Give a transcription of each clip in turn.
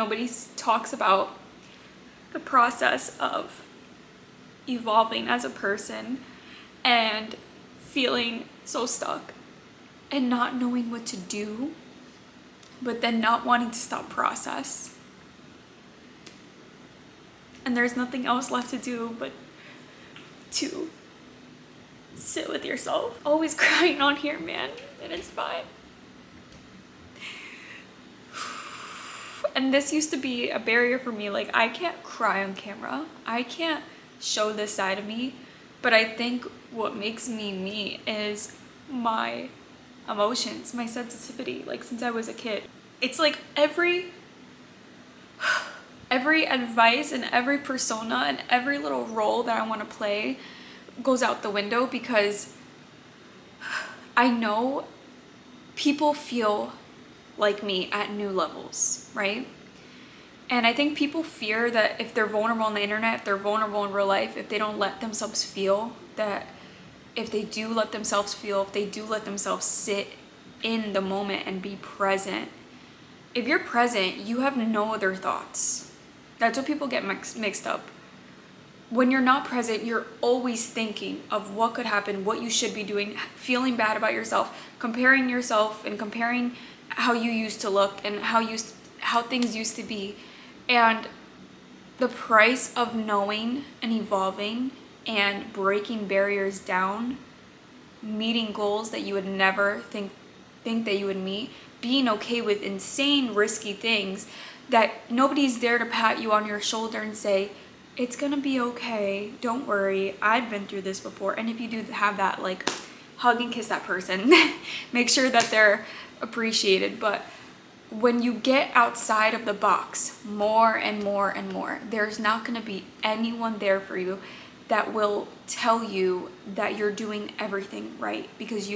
Nobody talks about the process of evolving as a person and feeling so stuck and not knowing what to do, but then not wanting to stop process. And there's nothing else left to do but to sit with yourself. Always crying on here, man, and it's fine. And this used to be a barrier for me. Like, I can't cry on camera. I can't show this side of me. But I think what makes me me is my emotions, my sensitivity, like since I was a kid. It's like every advice and every persona and every little role that I want to play goes out the window, because I know people feel like me at new levels, right? And I think people fear that if they're vulnerable on the internet, if they're vulnerable in real life, if they don't let themselves feel, that if they do let themselves feel, if they do let themselves sit in the moment and be present, if you're present, you have no other thoughts. That's what people get mixed up. When you're not present, you're always thinking of what could happen, what you should be doing, feeling bad about yourself, comparing yourself and comparing how you used to look and how things used to be. And the price of knowing and evolving and breaking barriers down, meeting goals that you would never think that you would meet, being okay with insane risky things that nobody's there to pat you on your shoulder and say, it's gonna be okay, don't worry, I've been through this before. And if you do have that, like, hug and kiss that person. Make sure that they're appreciated. But when you get outside of the box more and more and more, there's not gonna be anyone there for you that will tell you that you're doing everything right, because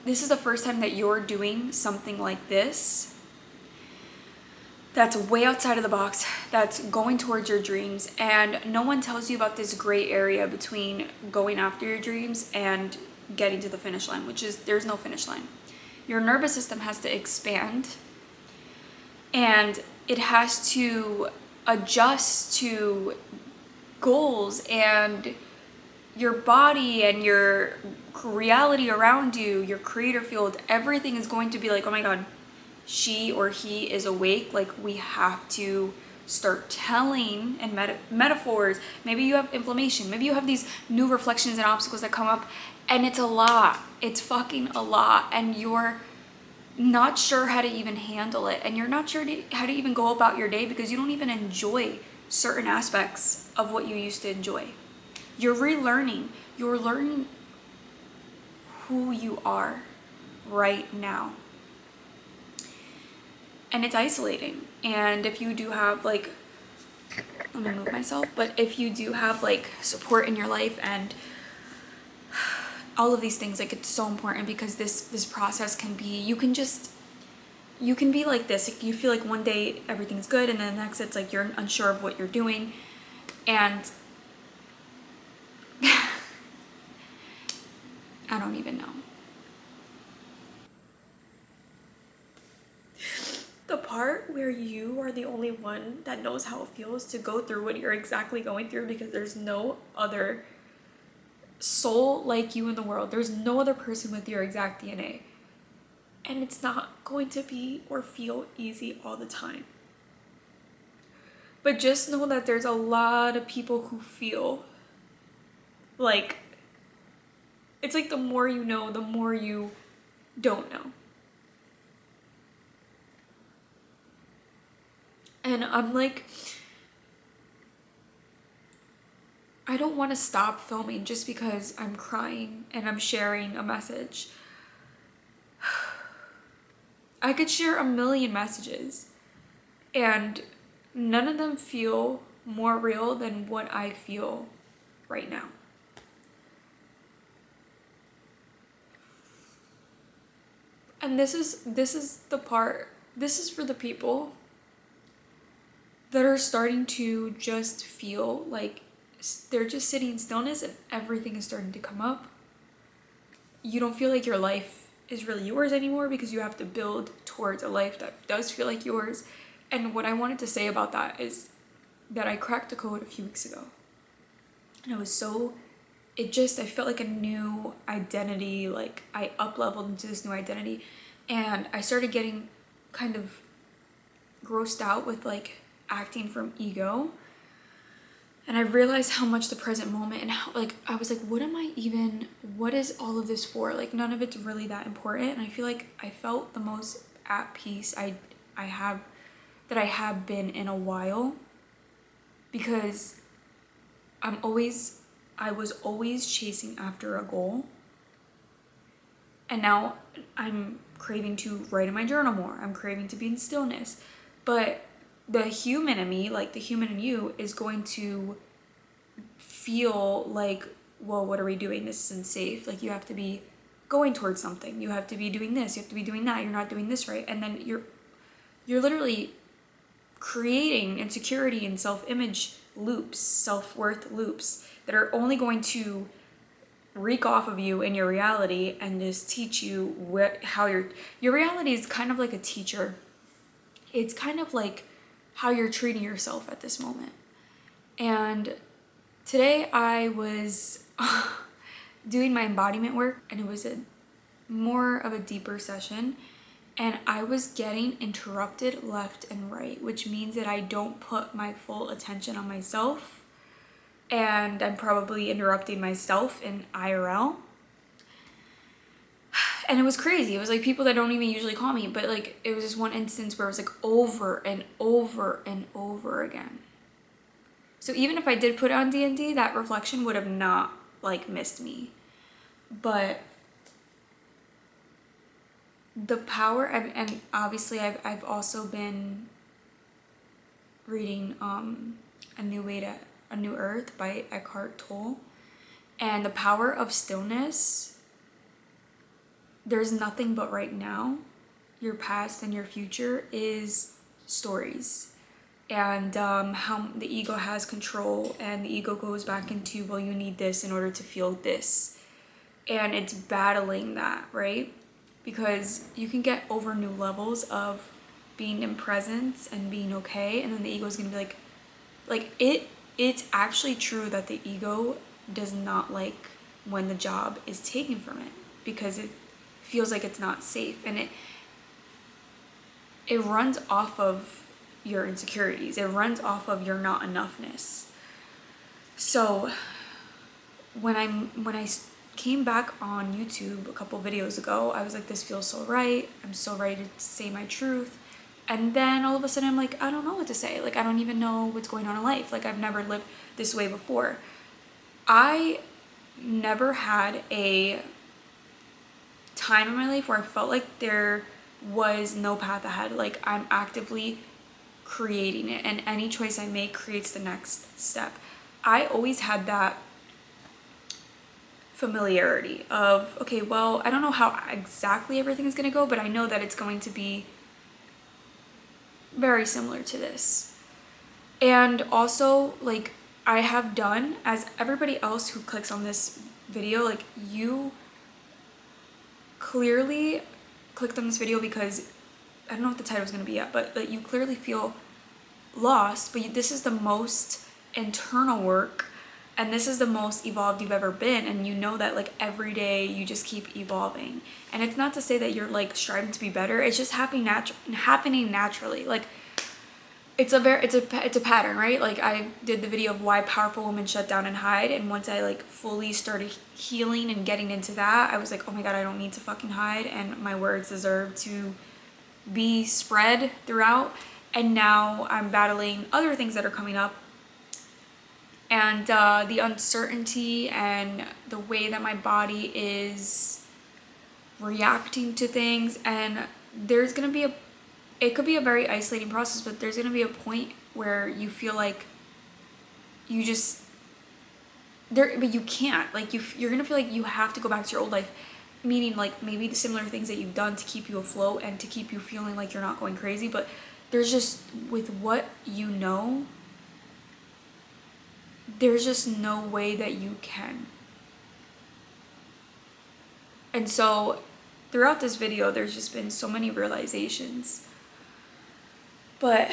this is the first time that you're doing something like this that's way outside of the box, that's going towards your dreams, and no one tells you about this gray area between going after your dreams and getting to the finish line, which is there's no finish line. Your nervous system has to expand, and it has to adjust to goals, and your body and your reality around you, your creator field, everything is going to be like, oh my God, she or he is awake. Like, we have to start telling and metaphors. Maybe you have inflammation. Maybe you have these new reflections and obstacles that come up, and it's a lot. It's fucking a lot, and you're not sure how to even handle it, and you're not sure how to even go about your day because you don't even enjoy certain aspects of what you used to enjoy. You're relearning. You're learning who you are right now. And it's isolating. And if you do have, like, let me move myself, but if you do have, like, support in your life and all of these things, like, it's so important, because this process can be, you can be like this. Like, you feel like one day everything's good, and then the next it's like you're unsure of what you're doing. And I don't even know. The part where you are the only one that knows how it feels to go through what you're exactly going through, because there's no other soul like you in the world. There's no other person with your exact DNA. And it's not going to be or feel easy all the time. But just know that there's a lot of people who feel like, it's like the more you know, the more you don't know. And I'm like, I don't want to stop filming just because I'm crying and I'm sharing a message. I could share a million messages, and none of them feel more real than what I feel right now. And this is the part, this is for the people that are starting to just feel like they're just sitting in stillness and everything is starting to come up. You don't feel like your life is really yours anymore, because you have to build towards a life that does feel like yours. And what I wanted to say about that is that I cracked the code a few weeks ago. And it was so, I felt like a new identity, like I up-leveled into this new identity. And I started getting kind of grossed out with like acting from ego. And I realized how much the present moment, and how, like, I was like, what is all of this for? Like, none of it's really that important. And I feel like I felt the most at peace I have been in a while, because I was always chasing after a goal. And now I'm craving to write in my journal more. I'm craving to be in stillness. But the human in me, like the human in you, is going to feel like, well, what are we doing? This isn't safe. Like, you have to be going towards something. You have to be doing this. You have to be doing that. You're not doing this right. And then you're literally creating insecurity and self-image loops, self-worth loops that are only going to reek off of you in your reality and just teach you how your reality is kind of like a teacher. It's kind of like how you're treating yourself at this moment. And today I was doing my embodiment work, and it was more of a deeper session, and I was getting interrupted left and right, which means that I don't put my full attention on myself, and I'm probably interrupting myself in IRL. And it was crazy. It was like people that don't even usually call me, but like it was just one instance where it was like over and over and over again. So even if I did put on D&D, that reflection would have not like missed me. But the power, and obviously I've also been reading A New Earth by Eckhart Tolle, and the power of stillness. There's nothing but right now. Your past and your future is stories. And how the ego has control, and the ego goes back into, well, you need this in order to feel this. And it's battling that, right? Because you can get over new levels of being in presence and being okay, and then the ego is going to be it's actually true that the ego does not like when the job is taken from it, because it feels like it's not safe, and it runs off of your insecurities. It runs off of your not enoughness. So when I came back on YouTube a couple videos ago, I was like, this feels so right. I'm so ready to say my truth. And then all of a sudden I'm like, I don't know what to say. Like, I don't even know what's going on in life. Like, I've never lived this way before. I never had a time in my life where I felt like there was no path ahead. Like, I'm actively creating it, and any choice I make creates the next step. I always had that familiarity of, okay, well, I don't know how exactly everything is going to go, but I know that it's going to be very similar to this. And also, like, I have done, as everybody else who clicks on this video, like, you clearly clicked on this video because I don't know what the title is going to be yet, but like, you clearly feel lost, but this is the most internal work, and this is the most evolved you've ever been, and you know that like every day you just keep evolving. And it's not to say that you're like striving to be better, it's just happening naturally. Like, it's a pattern, right? Like, I did the video of why powerful women shut down and hide, and once I like fully started healing and getting into that, I was like, oh my god, I don't need to fucking hide, and my words deserve to be spread throughout. And now I'm battling other things that are coming up, and the uncertainty and the way that my body is reacting to things. And there's gonna be it could be a very isolating process, but there's gonna be a point where you feel like you just but you can't, like, you're gonna feel like you have to go back to your old life, meaning like maybe the similar things that you've done to keep you afloat and to keep you feeling like you're not going crazy. But there's just, with what you know, there's just no way that you can. And so throughout this video, there's just been so many realizations. But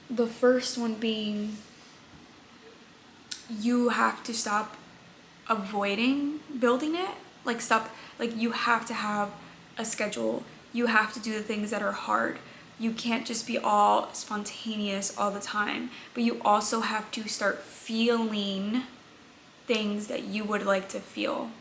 the first one being, you have to stop avoiding building it. Like you have to have a schedule. You have to do the things that are hard. You can't just be all spontaneous all the time, but you also have to start feeling things that you would like to feel.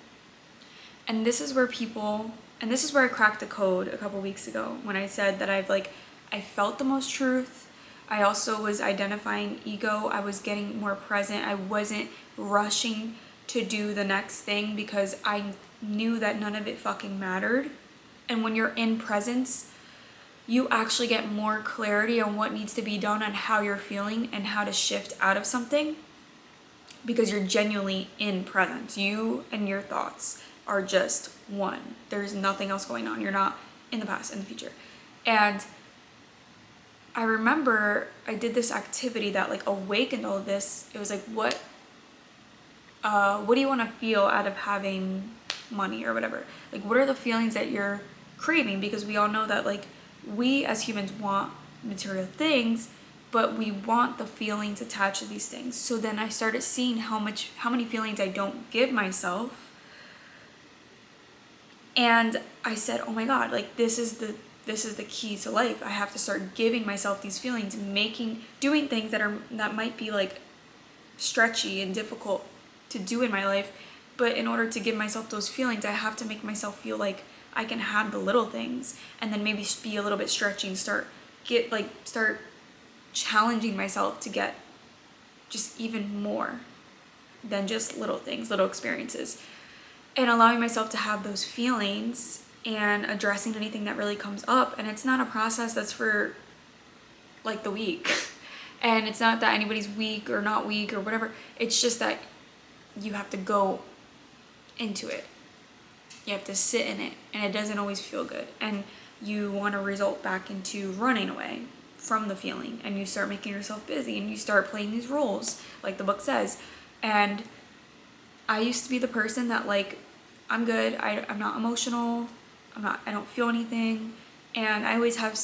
And this is where I cracked the code a couple weeks ago when I said that I felt the most truth. I also was identifying ego. I was getting more present. I wasn't rushing to do the next thing because I knew that none of it fucking mattered. And when you're in presence, you actually get more clarity on what needs to be done, on how you're feeling and how to shift out of something, because you're genuinely in presence. You and your thoughts are just one. There's nothing else going on. You're not in the past, in the future. And I remember I did this activity that like awakened all of this. It was like, what do you want to feel out of having money or whatever? Like, what are the feelings that you're craving? Because we all know that like we as humans want material things, but we want the feelings attached to these things. So then I started seeing how many feelings I don't give myself. And I said, oh my God, like this is the key to life. I have to start giving myself these feelings, doing things that might be like stretchy and difficult to do in my life. But in order to give myself those feelings, I have to make myself feel like I can have the little things, and then maybe be a little bit stretchy and start challenging myself to get just even more than just little things, little experiences, and allowing myself to have those feelings and addressing anything that really comes up. And it's not a process that's for like the weak. And it's not that anybody's weak or not weak or whatever. It's just that you have to go into it. You have to sit in it, and it doesn't always feel good. And you want to result back into running away from the feeling, and you start making yourself busy, and you start playing these roles, like the book says. And I used to be the person that like, I'm good. I'm not emotional. I don't feel anything. And I always have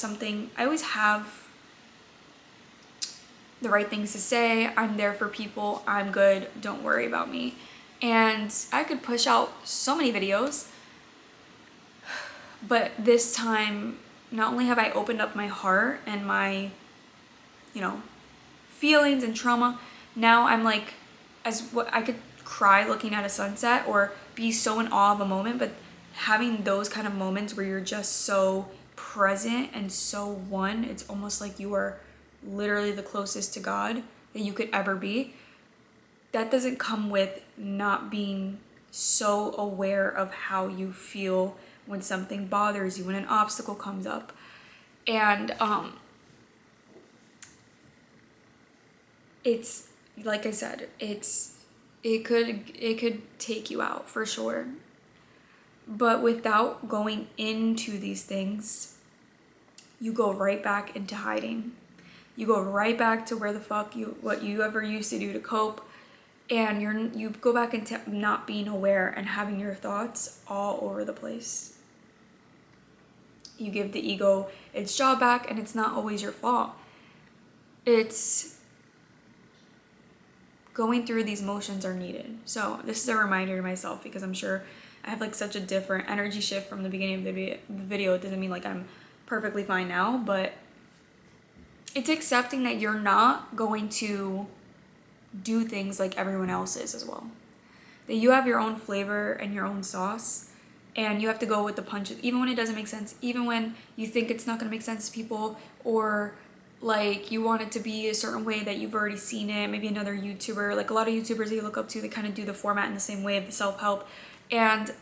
the right things to say. I'm there for people. I'm good. Don't worry about me. And I could push out so many videos, but this time, not only have I opened up my heart and my, feelings and trauma, now I'm like, I could cry looking at a sunset or be so in awe of a moment, but having those kind of moments where you're just so present and so one, it's almost like you are literally the closest to God that you could ever be. That doesn't come with not being so aware of how you feel when something bothers you, when an obstacle comes up. And it's like I said, it could take you out for sure. But without going into these things, you go right back into hiding. You go right back to where the fuck what you ever used to do to cope. And you go back into not being aware and having your thoughts all over the place. You give the ego its job back, and it's not always your fault. It's going through these motions are needed. So this is a reminder to myself, because I'm sure I have like such a different energy shift from the beginning of the video. It doesn't mean like I'm perfectly fine now, but it's accepting that you're not going to do things like everyone else is as well. That you have your own flavor and your own sauce, and you have to go with the punches, even when it doesn't make sense, even when you think it's not going to make sense to people, or like you want it to be a certain way that you've already seen it. Maybe another YouTuber, like a lot of YouTubers that you look up to, they kind of do the format in the same way of the self-help. And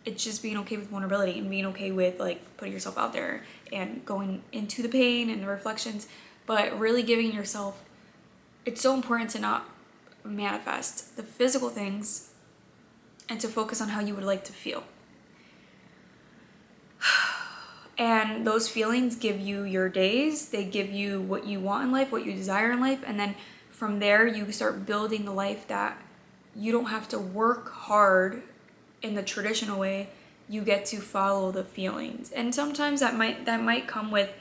it's just being okay with vulnerability and being okay with like putting yourself out there and going into the pain and the reflections, but really giving yourself, it's so important to not manifest the physical things and to focus on how you would like to feel. And those feelings give you your days, they give you what you want in life, what you desire in life, and then from there you start building the life that you don't have to work hard in the traditional way you get to follow the feelings. And sometimes that might come with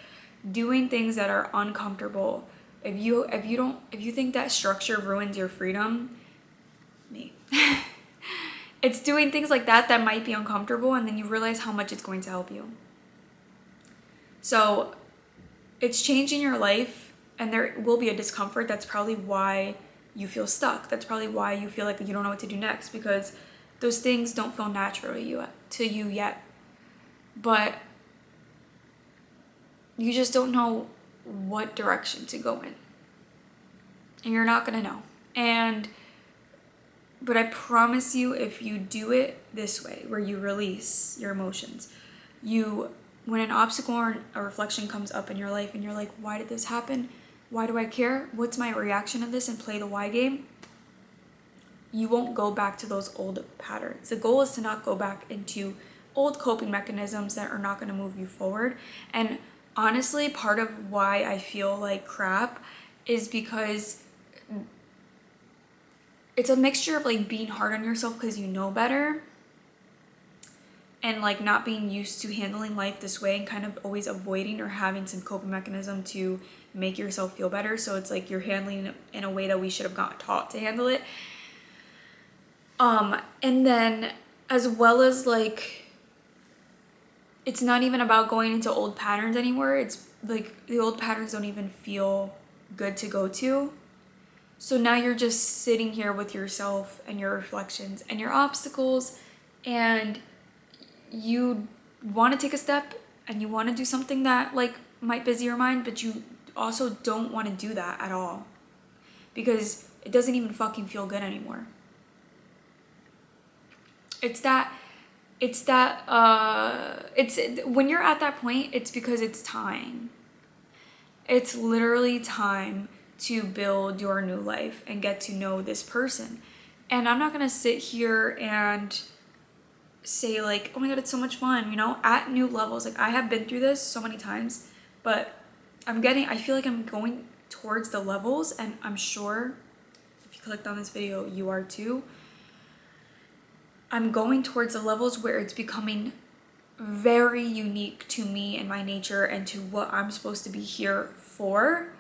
doing things that are uncomfortable. If you think that structure ruins your freedom, me. It's doing things like that that might be uncomfortable, and then you realize how much it's going to help you. So it's changing your life, and there will be a discomfort. That's probably why you feel stuck. That's probably why you feel like you don't know what to do next, because those things don't feel natural to you yet. But you just don't know what direction to go in. And you're not gonna know. But I promise you, if you do it this way, where you release your emotions, when an obstacle or a reflection comes up in your life and you're like, why did this happen? Why do I care? What's my reaction to this? And play the why game. You won't go back to those old patterns. The goal is to not go back into old coping mechanisms that are not going to move you forward. And honestly, part of why I feel like crap is because it's a mixture of like being hard on yourself because you know better, and like not being used to handling life this way, and kind of always avoiding or having some coping mechanism to make yourself feel better. So it's like you're handling it in a way that we should have got taught to handle it. And then as well as like, it's not even about going into old patterns anymore. It's like the old patterns don't even feel good to go to. So now you're just sitting here with yourself and your reflections and your obstacles, and you want to take a step and you want to do something that like might busy your mind, but you also don't want to do that at all because it doesn't even fucking feel good anymore. It's when you're at that point, it's because it's time. It's literally time to build your new life and get to know this person. And I'm not gonna sit here and say like, oh my god, it's so much fun, you know, at new levels. Like I have been through this so many times, but I feel like I'm going towards the levels, and I'm sure if you clicked on this video, you are too. I'm going towards the levels where it's becoming very unique to me and my nature and to what I'm supposed to be here for.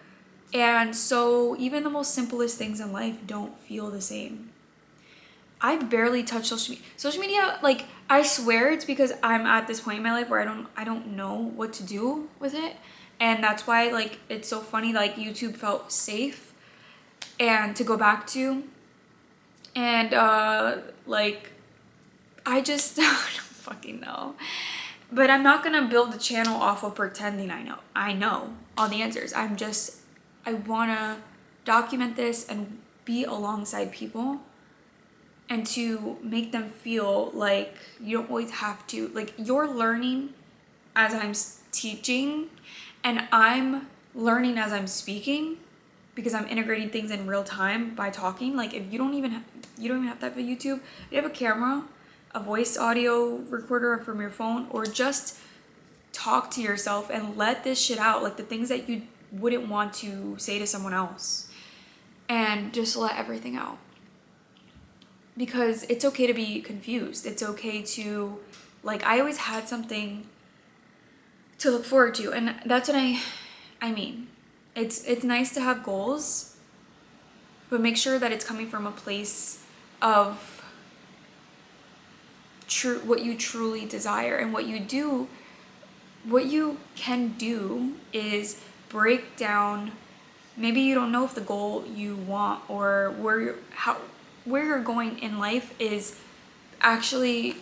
And so even the most simplest things in life don't feel the same. I barely touch social media. Social media, like, I swear it's because I'm at this point in my life where I don't know what to do with it. And that's why, like, it's so funny, like, YouTube felt safe and to go back to. And, like, I just I don't fucking know. But I'm not gonna build a channel off of pretending I know all the answers. I wanna document this and be alongside people, and to make them feel like you don't always have to, like, you're learning as I'm teaching, and I'm learning as I'm speaking, because I'm integrating things in real time by talking. Like, if you don't even have to have a YouTube, you have a camera, a voice audio recorder from your phone, or just talk to yourself and let this shit out, like the things that you wouldn't want to say to someone else, and just let everything out. Because it's okay to be confused. It's okay to, like, I always had something to look forward to, and that's what I mean. It's nice to have goals, but make sure that it's coming from a place of what you truly desire. And what you can do is break down. Maybe you don't know if the goal you want or where you're going in life is actually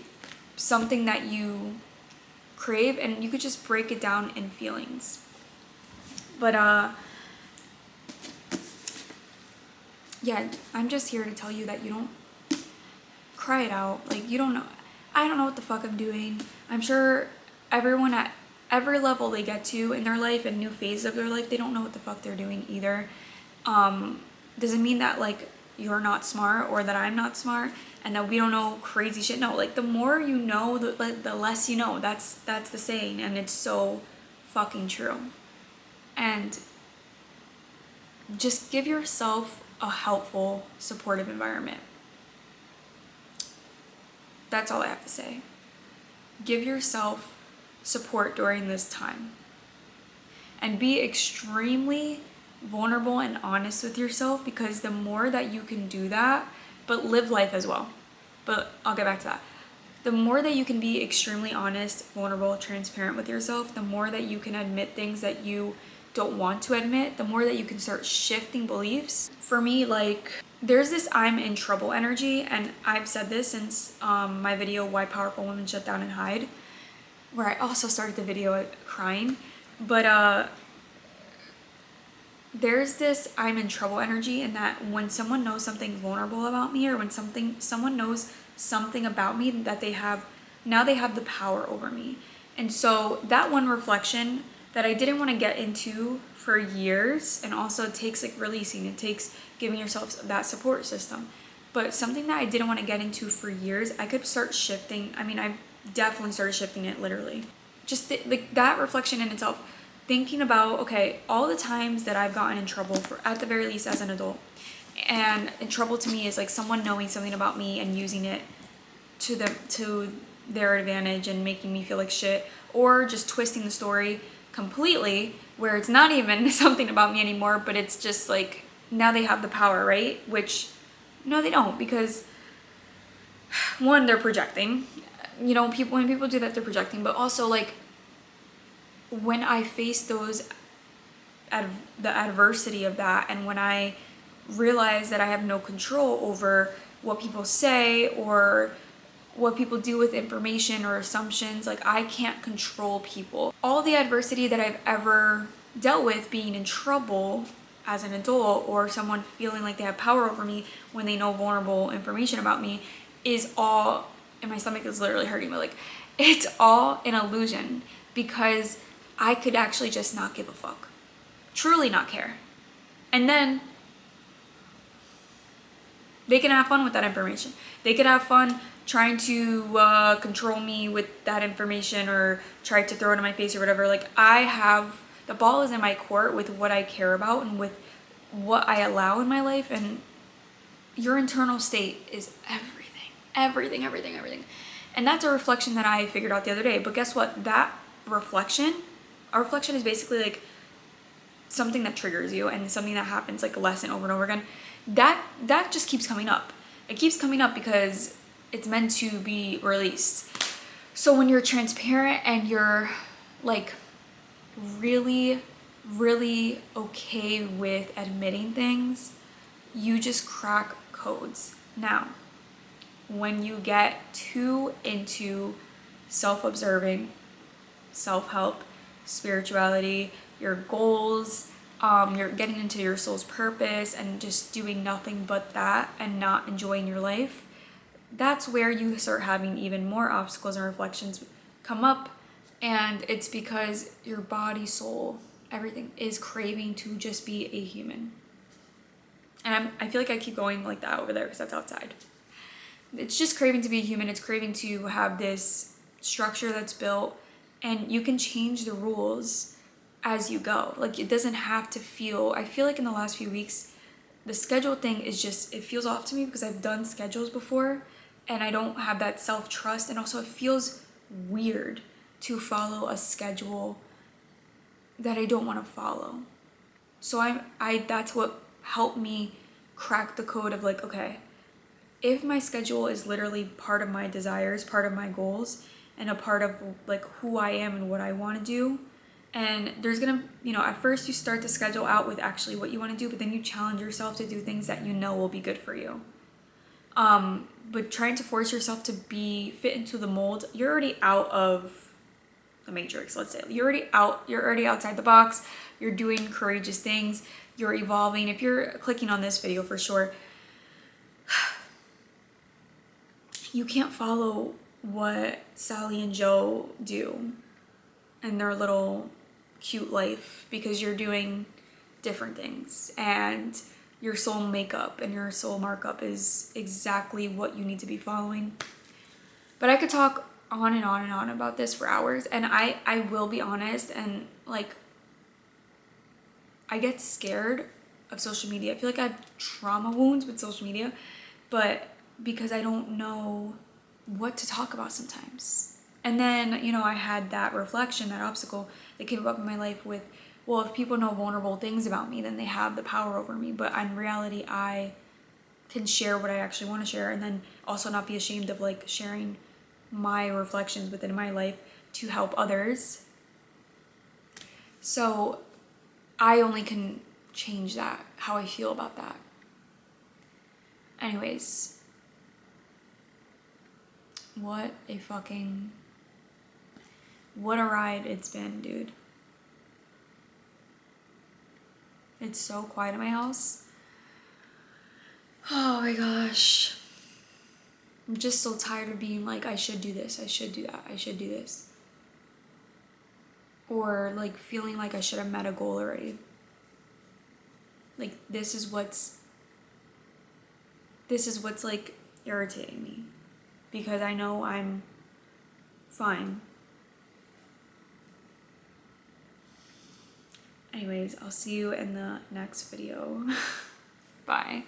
something that you crave, and you could just break it down in feelings. But yeah, I'm just here to tell you that you don't cry it out. Like, you don't know. I don't know what the fuck I'm doing. I'm sure everyone at every level they get to in their life and new phase of their life, they don't know what the fuck they're doing either. Doesn't mean that, like, you're not smart or that I'm not smart and that we don't know crazy shit. No, like, the more you know, the less you know. That's the saying, and it's so fucking true. And just give yourself a helpful, supportive environment. That's all I have to say. give yourself support during this time. And be extremely vulnerable and honest with yourself, because the more that you can do that, but live life as well. But I'll get back to that. The more that you can be extremely honest, vulnerable, transparent with yourself, the more that you can admit things that you don't want to admit, the more that you can start shifting beliefs. For me, like, there's this I'm in trouble energy, and I've said this since my video, Why Powerful Women Shut Down and Hide, where I also started the video crying. But there's this I'm in trouble energy, in that when someone knows something vulnerable about me, or when someone knows something about me that they have the power over me. And so that one reflection that I didn't want to get into for years, and also it takes like releasing, it takes giving yourself that support system, but something that I didn't want to get into for years, I could start shifting. I mean, I've definitely started shifting it, literally. Just like that reflection in itself, thinking about, okay, all the times that I've gotten in trouble, for at the very least as an adult, and in trouble to me is like someone knowing something about me and using it to their advantage and making me feel like shit, or just twisting the story completely where it's not even something about me anymore, but it's just like now they have the power, right? Which no, they don't, because one, they're projecting. You know, when people do that, they're projecting. But also, like, when I face the adversity of that, and when I realize that I have no control over what people say or what people do with information or assumptions, like, I can't control people. All the adversity that I've ever dealt with, being in trouble as an adult, or someone feeling like they have power over me when they know vulnerable information about me, is all, and my stomach is literally hurting me, like, it's all an illusion, because I could actually just not give a fuck, truly not care, and then they can have fun with that information. They could have fun trying to control me with that information, or try to throw it in my face or whatever. Like, the ball is in my court with what I care about and with what I allow in my life. And your internal state is everything. And that's a reflection that I figured out the other day. But guess what? Our reflection is basically like something that triggers you, and something that happens, like a lesson over and over again. That just keeps coming up. It keeps coming up because it's meant to be released. So when you're transparent and you're like really okay with admitting things, you just crack codes. Now, when you get too into self-observing, self-help, spirituality, your goals, you're getting into your soul's purpose and just doing nothing but that and not enjoying your life, that's where you start having even more obstacles and reflections come up. And it's because your body, soul, everything is craving to just be a human. And I feel like I keep going like that over there because that's outside. It's just craving to be a human. It's craving to have this structure that's built, and you can change the rules as you go. Like, it doesn't have to feel, I feel like in the last few weeks, the schedule thing is just, it feels off to me because I've done schedules before and I don't have that self-trust. And also it feels weird to follow a schedule that I don't want to follow. So that's what helped me crack the code of like, okay, if my schedule is literally part of my desires, part of my goals, and a part of like who I am and what I want to do, and there's gonna, at first you start the schedule out with actually what you want to do, but then you challenge yourself to do things that you know will be good for you. But trying to force yourself to fit into the mold, you're already out of the matrix, let's say. You're already outside the box. You're doing courageous things. You're evolving. If you're clicking on this video, for sure, you can't follow what Sally and Joe do in their little cute life, because you're doing different things, and your soul makeup and your soul markup is exactly what you need to be following. But I could talk on and on and on about this for hours, and I will be honest, and like, I get scared of social media. I feel like I have trauma wounds with social media, but because I don't know what to talk about sometimes. And then, you know, I had that reflection, that obstacle that came up in my life with, well, if people know vulnerable things about me, then they have the power over me. But in reality, I can share what I actually want to share, and then also not be ashamed of like sharing my reflections within my life to help others. So I only can change that, how I feel about that. Anyways, what a ride it's been, dude. It's so quiet in my house. Oh my gosh. I'm just so tired of being like, I should do this, I should do that, I should do this. Or like feeling like I should have met a goal already. Like this is what's like irritating me, because I know I'm fine. Anyways, I'll see you in the next video. Bye.